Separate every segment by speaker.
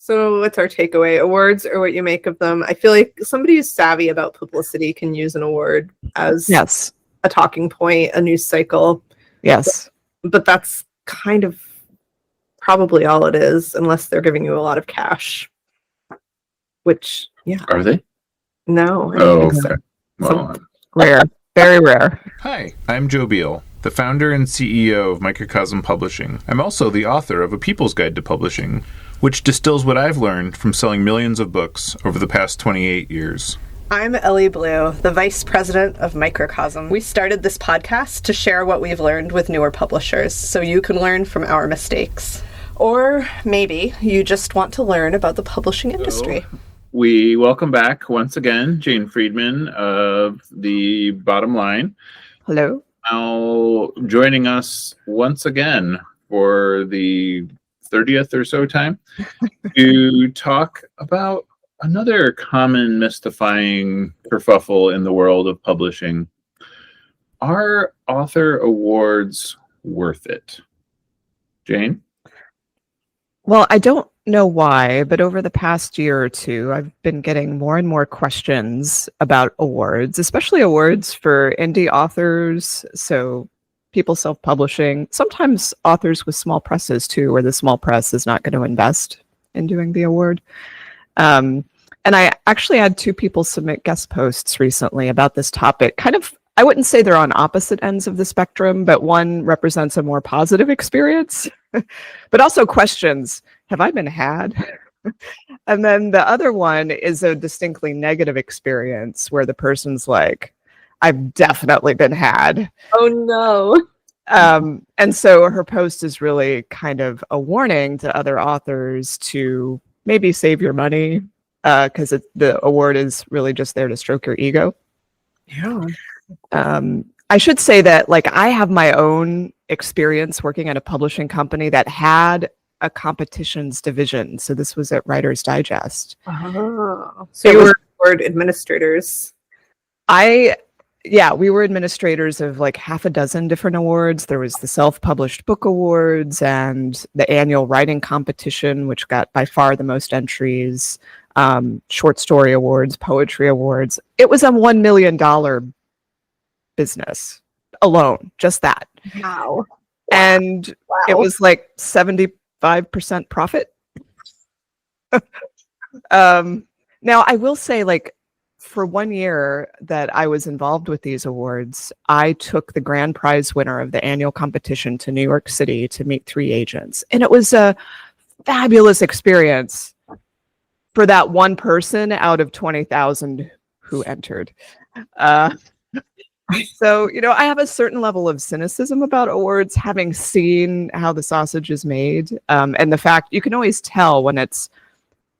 Speaker 1: So what's our takeaway? Awards are what you make of them. I feel like somebody who's savvy about publicity can use an award as a talking point, a news cycle.
Speaker 2: Yes.
Speaker 1: But that's kind of probably all it is, unless they're giving you a lot of cash. Which, yeah.
Speaker 3: Are they?
Speaker 1: No, I don't think so.
Speaker 3: Well,
Speaker 2: rare. Very rare.
Speaker 4: Hi, I'm Joe Beal, the founder and CEO of Microcosm Publishing. I'm also the author of A People's Guide to Publishing, which distills what I've learned from selling millions of books over the past 28 years.
Speaker 1: I'm Elly Blue, the vice president of Microcosm. We started this podcast to share what we've learned with newer publishers, so you can learn from our mistakes. Or maybe you just want to learn about the publishing industry.
Speaker 3: We welcome back once again Jane Friedman of The Bottom Line.
Speaker 2: Hello.
Speaker 3: Now joining us once again for the 30th or so time to talk about another common mystifying kerfuffle in the world of publishing. Are author awards worth it? Jane?
Speaker 2: Well, I don't know why, but over the past year or two, I've been getting more and more questions about awards, especially awards for indie authors. So people self-publishing, sometimes authors with small presses too, where the small press is not going to invest in doing the award. And I actually had two people submit guest posts recently about this topic. Kind of, I wouldn't say they're on opposite ends of the spectrum, but one represents a more positive experience, but also questions, have I been had? And then the other one is a distinctly negative experience where the person's like, I've definitely been had.
Speaker 1: Oh, no.
Speaker 2: And so her post is really kind of a warning to other authors to maybe save your money because the award is really just there to stroke your ego.
Speaker 1: Yeah.
Speaker 2: I should say that, like, I have my own experience working at a publishing company that had a competitions division. So this was at Writer's Digest.
Speaker 1: Oh. So you were award administrators. We were administrators of like half a dozen different awards. There was the self-published book awards and the annual writing competition, which got by far the most entries, short story awards, poetry awards. It was a $1 million business alone, just that. Wow.
Speaker 2: And it was like 75% profit. Now, I will say, like, for 1 year that I was involved with these awards, I took the grand prize winner of the annual competition to New York City to meet 3 agents. And it was a fabulous experience for that one person out of 20,000 who entered. So, I have a certain level of cynicism about awards, having seen how the sausage is made. And the fact you can always tell when it's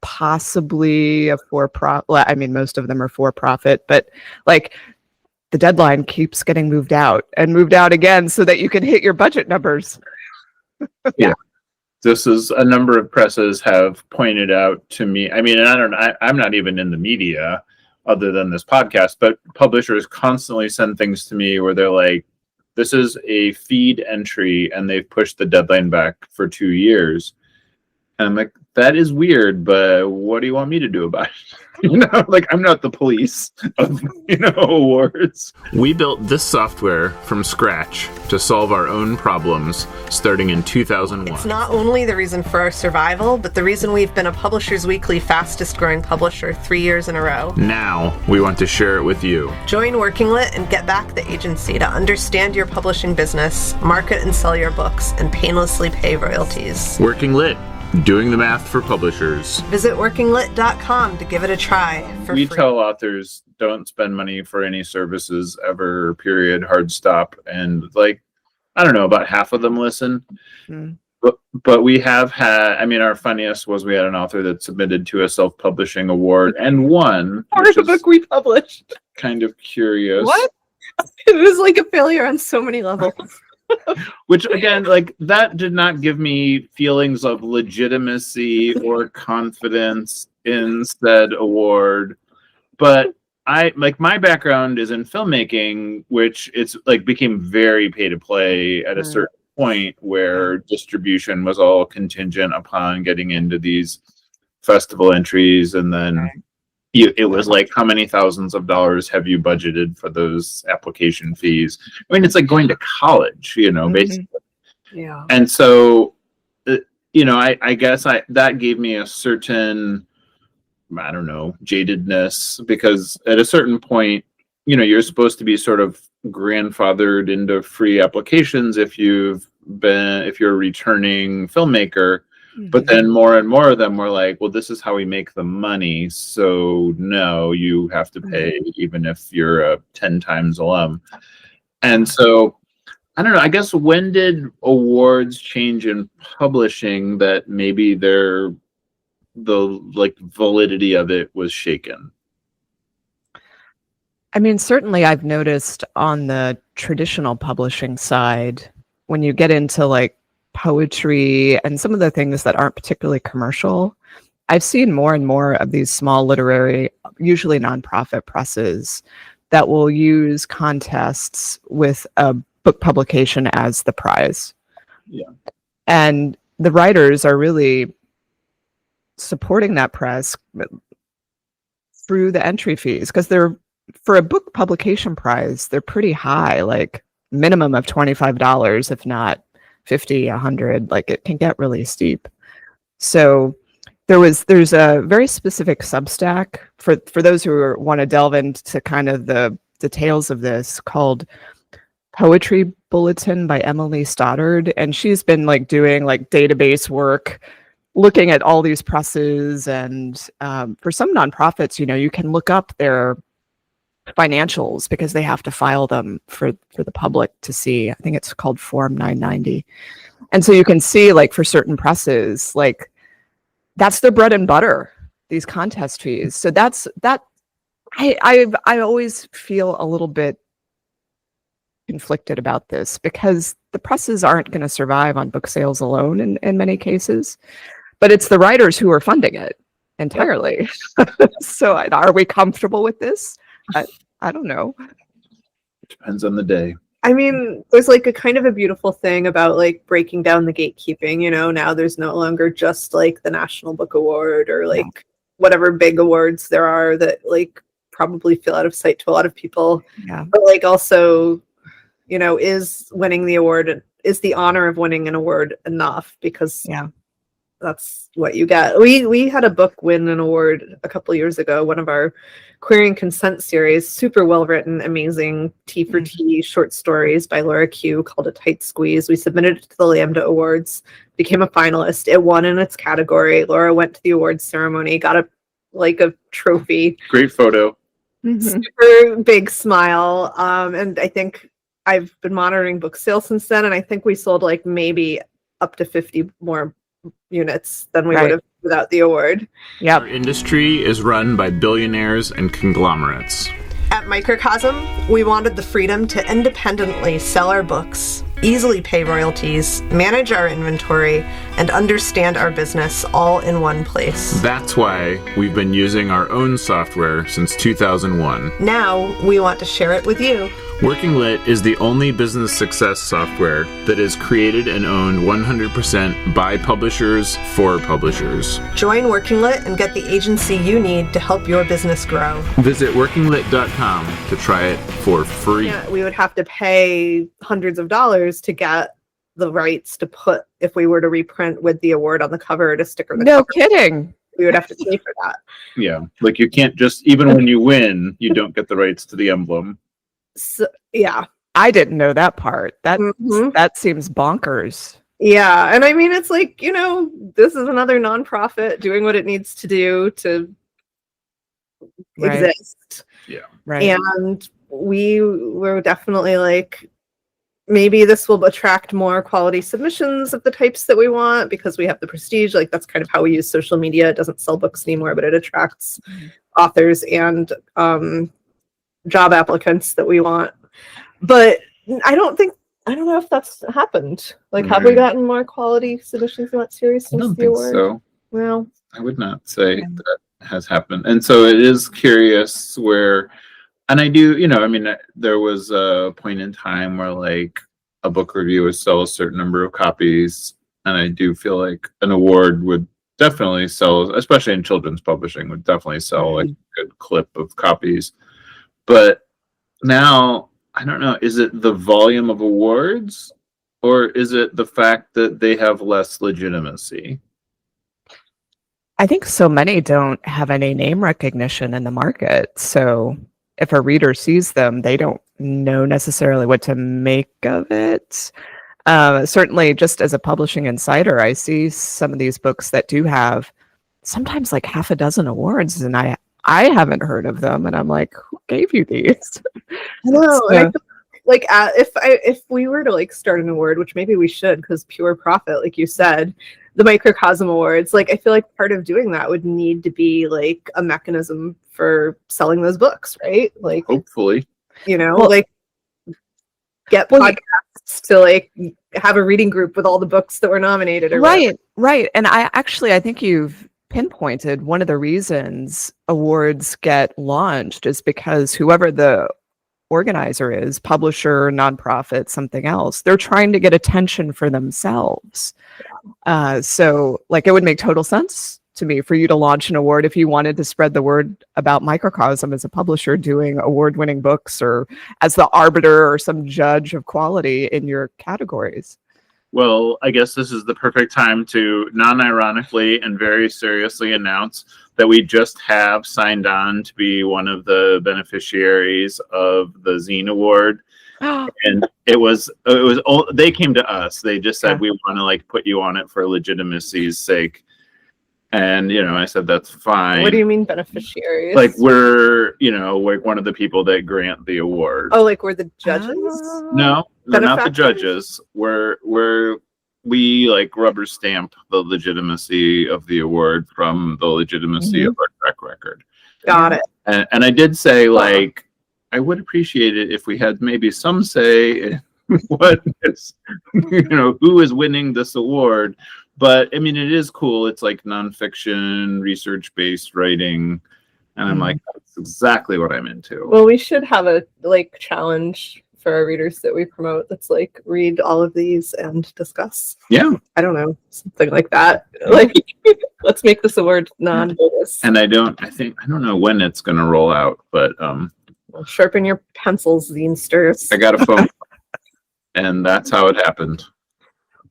Speaker 2: possibly a for-profit. Well, I mean, most of them are for-profit, but like the deadline keeps getting moved out and moved out again so that you can hit your budget numbers.
Speaker 3: Yeah. This is a number of presses have pointed out to me. I mean, and I'm not even in the media other than this podcast, but publishers constantly send things to me where they're like, this is a feed entry and they've pushed the deadline back for 2 years. And I'm like, that is weird, but what do you want me to do about it? Like, I'm not the police of, awards.
Speaker 4: We built this software from scratch to solve our own problems starting in 2001.
Speaker 1: It's not only the reason for our survival, but the reason we've been a Publishers Weekly fastest growing publisher 3 years in a row.
Speaker 4: Now we want to share it with you.
Speaker 1: Join Working Lit and get back the agency to understand your publishing business, market and sell your books, and painlessly pay royalties.
Speaker 4: Working Lit. Doing the math for publishers.
Speaker 1: Visit workinglit.com to give it a try for free.
Speaker 3: We tell authors don't spend money for any services ever, period, hard stop. And like, I don't know, about half of them listen. Mm. But we have had, I mean, our funniest was we had an author that submitted to a self-publishing award and won.
Speaker 1: Or the book we published.
Speaker 3: Kind of curious.
Speaker 1: What? It was like a failure on so many levels.
Speaker 3: Which, again, like, that did not give me feelings of legitimacy or confidence in said award. But my background is in filmmaking, which it's like became very pay to play at a certain point where distribution was all contingent upon getting into these festival entries, and then it was like, how many thousands of dollars have you budgeted for those application fees? I mean, it's like going to college, basically.
Speaker 2: Yeah.
Speaker 3: And so, I guess that gave me a certain, I don't know, jadedness, because at a certain point, you're supposed to be sort of grandfathered into free applications if you're a returning filmmaker. But then more and more of them were like, well, this is how we make the money. So no, you have to pay even if you're a 10 times alum. And so, I don't know, I guess, when did awards change in publishing that maybe the validity of it was shaken?
Speaker 2: I mean, certainly I've noticed on the traditional publishing side, when you get into like poetry and some of the things that aren't particularly commercial, I've seen more and more of these small literary, usually nonprofit presses that will use contests with a book publication as the prize.
Speaker 3: Yeah.
Speaker 2: And the writers are really supporting that press through the entry fees, because they're, for a book publication prize, they're pretty high, like minimum of $25, if not 50, 100, like it can get really steep. So there's a very specific Substack for those who want to delve into kind of the details of this, called Poetry Bulletin by Emily Stoddard. And she's been like doing like database work, looking at all these presses. And for some nonprofits, you can look up their financials because they have to file them for the public to see. I think it's called Form 990. And so you can see, like, for certain presses, like, that's their bread and butter, these contest fees. So that I always feel a little bit conflicted about this, because the presses aren't going to survive on book sales alone in many cases, but it's the writers who are funding it entirely. So are we comfortable with this? I don't know.
Speaker 3: Depends on the day.
Speaker 1: I mean, there's like a kind of a beautiful thing about like breaking down the gatekeeping, now there's no longer just like the National Book Award or like whatever big awards there are that like probably feel out of sight to a lot of people.
Speaker 2: Yeah.
Speaker 1: But like also, is winning the award, is the honor of winning an award enough? Because that's what you get. We had a book win an award a couple years ago, one of our Queering Consent series, super well written, amazing T for T short stories by Laura Q, called A Tight Squeeze. We submitted it to the Lambda Awards, became a finalist. It won in its category. Laura went to the awards ceremony, got a trophy.
Speaker 3: Great photo.
Speaker 1: Super big smile. And I think I've been monitoring book sales since then, and I think we sold like maybe up to 50 more units than we would have without the award.
Speaker 4: Our industry is run by billionaires and conglomerates.
Speaker 1: At Microcosm, we wanted the freedom to independently sell our books, easily pay royalties, manage our inventory, and understand our business all in one place.
Speaker 4: That's why we've been using our own software since 2001.
Speaker 1: Now, we want to share it with you.
Speaker 4: Working Lit is the only business success software that is created and owned 100% by publishers for publishers.
Speaker 1: Join Working Lit and get the agency you need to help your business grow.
Speaker 4: Visit workinglit.com to try it for free.
Speaker 1: Yeah, we would have to pay hundreds of dollars to get the rights to put, if we were to reprint with the award on the cover, to sticker the cover.
Speaker 2: Kidding.
Speaker 1: We would have to pay for that.
Speaker 3: Yeah, like you can't just, even when you win, you don't get the rights to the emblem.
Speaker 1: So, yeah.
Speaker 2: I didn't know that part. That seems bonkers.
Speaker 1: Yeah. And I mean, it's like, this is another nonprofit doing what it needs to do to exist.
Speaker 3: Yeah.
Speaker 2: Right.
Speaker 1: And we were definitely like, maybe this will attract more quality submissions of the types that we want because we have the prestige. Like, that's kind of how we use social media. It doesn't sell books anymore, but it attracts authors and job applicants that we want. But I don't know if that's happened. Like, have we gotten more quality submissions in that series since the award?
Speaker 3: So.
Speaker 1: Well,
Speaker 3: I would not say that has happened. And so it is curious where, and I do, there was a point in time where like a book review would sell a certain number of copies. And I do feel like an award would definitely sells, especially in children's publishing, would definitely sell like a good clip of copies. But now, I don't know, is it the volume of awards or is it the fact that they have less legitimacy?
Speaker 2: I think so many don't have any name recognition in the market. So if a reader sees them, they don't know necessarily what to make of it. Certainly, just as a publishing insider, I see some of these books that do have sometimes like half a dozen awards, and I haven't heard of them, and I'm like, who gave you these?
Speaker 1: I know.
Speaker 2: So-
Speaker 1: And I feel like if we were to like start an award, which maybe we should, because pure profit, like you said, the Microcosm Awards, like I feel like part of doing that would need to be like a mechanism for selling those books, right? Like,
Speaker 3: Hopefully.
Speaker 2: Well-
Speaker 1: like get
Speaker 2: Well,
Speaker 1: podcasts to like have a reading group with all the books that were nominated. Or whatever.
Speaker 2: Right. And I think you've pinpointed one of the reasons awards get launched is because whoever the organizer is, publisher, nonprofit, something else, they're trying to get attention for themselves. So like it would make total sense to me for you to launch an award if you wanted to spread the word about Microcosm as a publisher doing award-winning books or as the arbiter or some judge of quality in your categories.
Speaker 3: Well, I guess this is the perfect time to non-ironically and very seriously announce that we just have signed on to be one of the beneficiaries of the Zine Award. And they came to us. They just said, we want to like put you on it for legitimacy's sake. And, I said, that's fine.
Speaker 1: What do you mean beneficiaries?
Speaker 3: Like we're, like one of the people that grant the award.
Speaker 1: Oh, like we're the judges?
Speaker 3: No, not the
Speaker 1: Benefactors?
Speaker 3: judges. We like rubber stamp the legitimacy of the award from the legitimacy of our track record.
Speaker 1: Got it.
Speaker 3: And I did say, like, I would appreciate it if we had maybe some say in what is, who is winning this award. But I mean, it is cool. It's like nonfiction, research-based writing. And I'm like, that's exactly what I'm into.
Speaker 1: Well, we should have a like challenge for our readers that we promote that's like read all of these and discuss.
Speaker 3: Yeah.
Speaker 1: I don't know, something like that. Like let's make this award non-bogus.
Speaker 3: And I don't know when it's gonna roll out, but
Speaker 1: Well, sharpen your pencils, zinesters.
Speaker 3: I got a phone. And that's how it happened.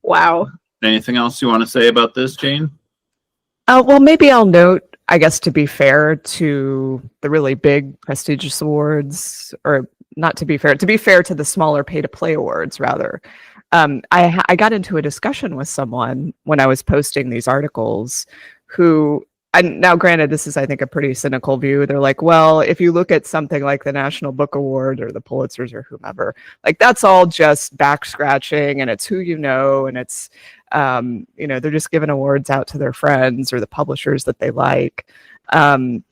Speaker 1: Wow.
Speaker 3: Anything else you want to say about this, Jane?
Speaker 2: Well, maybe I'll note, I guess, to be fair to the really big prestigious awards, or not to be fair to the smaller pay-to-play awards, rather. I got into a discussion with someone when I was posting these articles who, and now granted, this is, I think, a pretty cynical view. They're like, well, if you look at something like the National Book Award or the Pulitzers or whomever, like that's all just back scratching and it's who you know, and it's, they're just giving awards out to their friends or the publishers that they like. And,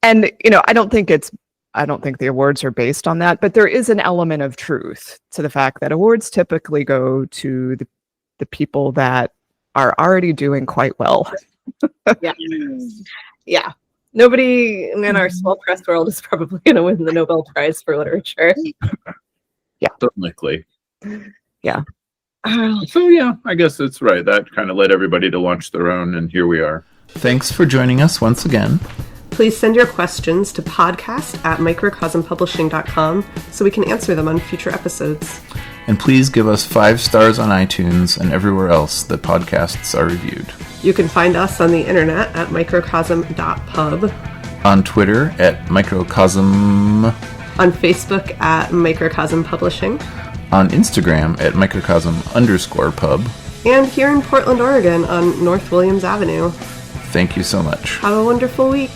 Speaker 2: I don't think the awards are based on that, but there is an element of truth to the fact that awards typically go to the people that are already doing quite well.
Speaker 1: Yeah. Yeah. Nobody in our small press world is probably going to win the Nobel Prize for Literature.
Speaker 3: Unlikely.
Speaker 2: Yeah.
Speaker 3: So yeah, I guess it's right. That kind of led everybody to launch their own, and here we are.
Speaker 4: Thanks for joining us once again.
Speaker 1: Please send your questions to podcast@microcosmpublishing.com so we can answer them on future episodes.
Speaker 4: And please give us 5 stars on iTunes and everywhere else that podcasts are reviewed.
Speaker 1: You can find us on the internet at microcosm.pub,
Speaker 4: On Twitter at Microcosm.
Speaker 1: on Facebook at Microcosm Publishing,
Speaker 4: On Instagram at Microcosm_pub.
Speaker 1: and here in Portland, Oregon on North Williams Avenue.
Speaker 4: Thank you so much.
Speaker 1: Have a wonderful week.